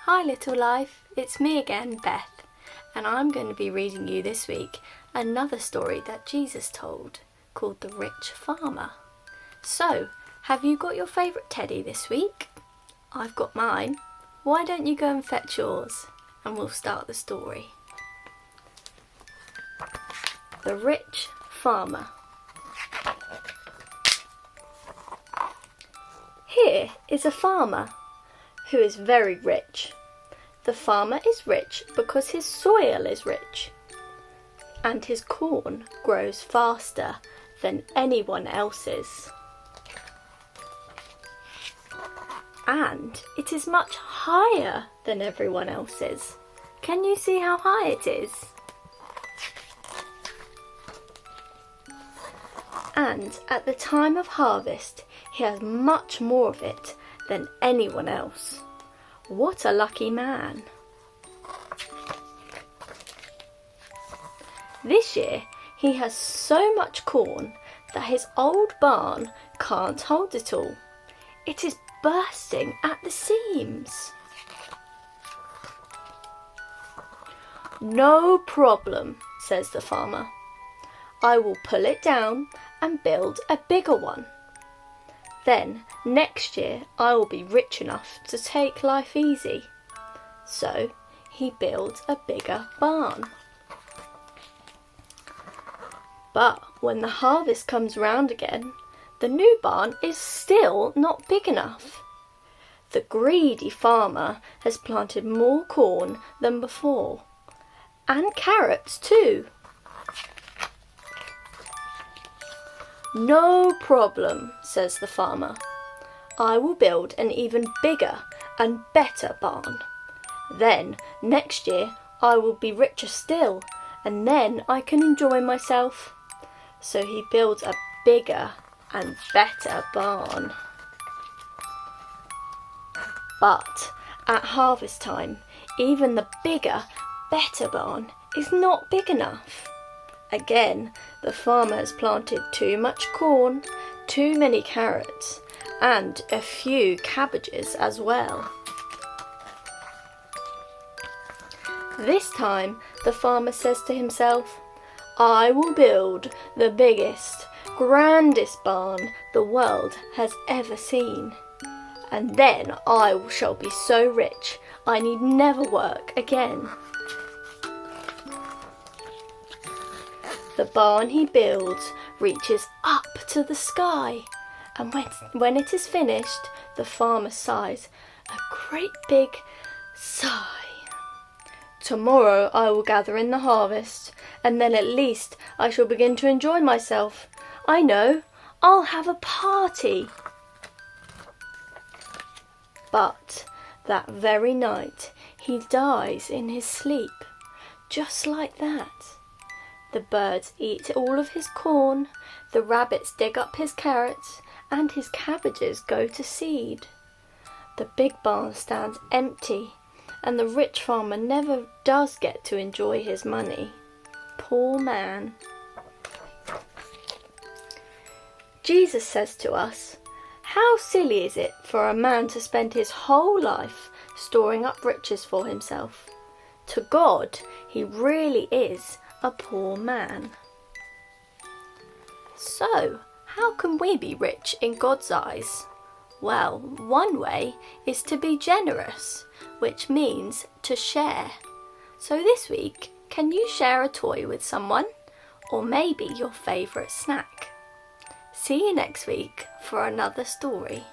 Hi Little Life, it's me again, Beth, and I'm going to be reading you this week another story that Jesus told called The Rich Farmer. So, have you got your favourite teddy this week? I've got mine. Why don't you go and fetch yours and we'll start the story. The Rich Farmer. Here is a farmer who is very rich. The farmer is rich because his soil is rich, and his corn grows faster than anyone else's. And it is much higher than everyone else's. Can you see how high it is? And at the time of harvest, he has much more of it than anyone else. What a lucky man. This year he has so much corn that his old barn can't hold it all. It is bursting at the seams. No problem, says the farmer. I will pull it down and build a bigger one. Then next year I will be rich enough to take life easy. So he builds a bigger barn. But when the harvest comes round again, the new barn is still not big enough. The greedy farmer has planted more corn than before, and carrots too. No problem, says the farmer. I will build an even bigger and better barn. Then next year I will be richer still, and then I can enjoy myself. So he builds a bigger and better barn. But at harvest time, even the bigger, better barn is not big enough. Again, the farmer has planted too much corn, too many carrots, and a few cabbages as well. This time, the farmer says to himself, I will build the biggest, grandest barn the world has ever seen. And then I shall be so rich, I need never work again. The barn he builds reaches up to the sky, and when it is finished, the farmer sighs a great big sigh. Tomorrow I will gather in the harvest, and then at least I shall begin to enjoy myself. I know, I'll have a party. But that very night he dies in his sleep, just like that. The birds eat all of his corn, the rabbits dig up his carrots, and his cabbages go to seed. The big barn stands empty, and the rich farmer never does get to enjoy his money. Poor man. Jesus says to us, how silly is it for a man to spend his whole life storing up riches for himself? To God, he really is a poor man. So, how can we be rich in God's eyes? Well, one way is to be generous, which means to share. So this week, can you share a toy with someone? Or maybe your favourite snack? See you next week for another story.